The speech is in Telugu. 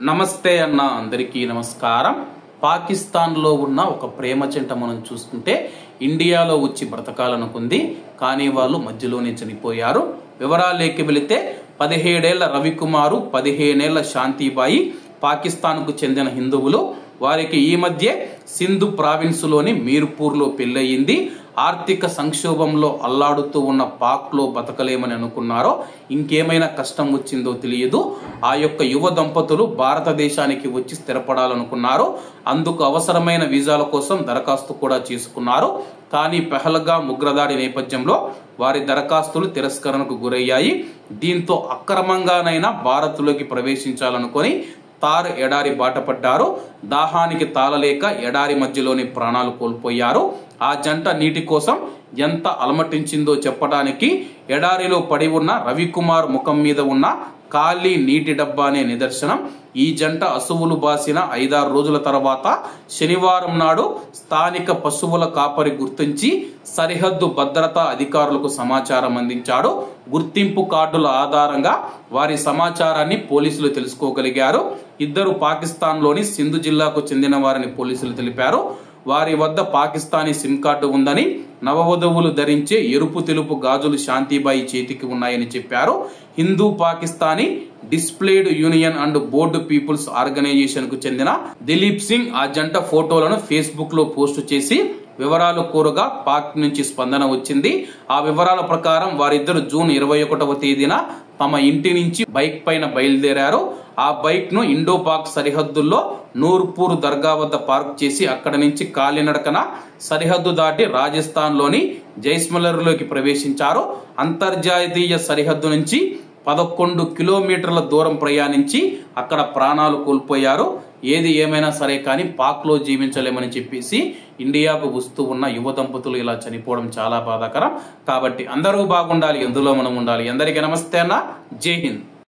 నమస్తే అన్న అందరికీ నమస్కారం. పాకిస్తాన్లో ఉన్న ఒక ప్రేమ జంట మనం చూసుకుంటే ఇండియాలో వచ్చి బ్రతకాలనుకుంది, కానీ వాళ్ళు మధ్యలోనే చనిపోయారు. వివరాలేకి వెళితే 17 ఏళ్ల రవికుమారు, 15 ఏళ్ల శాంతిబాయి పాకిస్తాన్కు చెందిన హిందువులు. వారికి ఈ మధ్య సింధు ప్రావిన్స్లోని మీర్పూర్లో పెళ్ళయింది. ఆర్థిక సంక్షోభంలో అల్లాడుతూ ఉన్న పాక్లో బతకలేమని అనుకున్నారో ఇంకేమైనా కష్టం వచ్చిందో తెలియదు. ఆ యొక్క యువ దంపతులు భారతదేశానికి వచ్చి స్థిరపడాలనుకున్నారు. అందుకు అవసరమైన వీసాల కోసం దరఖాస్తు కూడా చేసుకున్నారు. కానీ పెహల్గాం ఉగ్రదాడి నేపథ్యంలో వారి దరఖాస్తులు తిరస్కరణకు గురయ్యాయి. దీంతో అక్రమంగానైనా భారత్లోకి ప్రవేశించాలనుకొని తార్ ఎడారి బాటపడ్డారు. దాహానికి తాళలేక ఎడారి మధ్యలోని ప్రాణాలు కోల్పోయారు. ఆ జంట నీటి కోసం ఎంత అలమటించిందో చెప్పడానికి ఎడారిలో పడి ఉన్న రవికుమార్ ముఖం మీద ఉన్న ఖాళీ నీటి డబ్బానే నిదర్శనం. ఈ జంట అసువులు బాసిన 5-6 రోజుల తర్వాత శనివారం నాడు స్థానిక పశువుల కాపరి గుర్తించి సరిహద్దు భద్రతా అధికారులకు సమాచారం అందించాడు. గుర్తింపు కార్డుల ఆధారంగా వారి సమాచారాన్ని పోలీసులు తెలుసుకోగలిగారు. ఇద్దరు పాకిస్తాన్లోని సింధు జిల్లాకు చెందిన వారిని పోలీసులు తెలిపారు. వారి వద్ద పాకిస్తానీ సిమ్ కార్డు ఉందని, నవవధువులు ధరించే ఎరుపు తెలుపు గాజులు శాంతిబాయి చేతికి ఉన్నాయని చెప్పారు. Hindu Pakistani displaced union and board people's organisation కు చెందిన దిలీప్ సింగ్ ఆ జంట ఫోటోలను ఫేస్బుక్ లో పోస్టు చేసి వివరాలు కోరగా పాక్ నుంచి స్పందన వచ్చింది. ఆ వివరాల ప్రకారం వారిద్దరు జూన్ 21వ తేదీన తమ ఇంటి నుంచి బైక్ పైన బయలుదేరారు. ఆ బైక్ ను ఇండో పాక్ సరిహద్దుల్లో నూర్పూర్ దర్గా వద్ద పార్క్ చేసి అక్కడ నుంచి కాలినడకన సరిహద్దు దాటి రాజస్థాన్ లోని జైస్మలర్ లోకి ప్రవేశించారు. అంతర్జాతీయ సరిహద్దు నుంచి 11 కిలోమీటర్ల దూరం ప్రయాణించి అక్కడ ప్రాణాలు కోల్పోయారు. ఏది ఏమైనా సరే కానీ పాక్ లో జీవించలేమని చెప్పేసి ఇండియాకు వస్తూ ఉన్న యువ దంపతులు ఇలా చనిపోవడం చాలా బాధాకరం. కాబట్టి అందరూ బాగుండాలి, ఎందులో మనం ఉండాలి. అందరికీ నమస్తే అన్న, జై హింద్.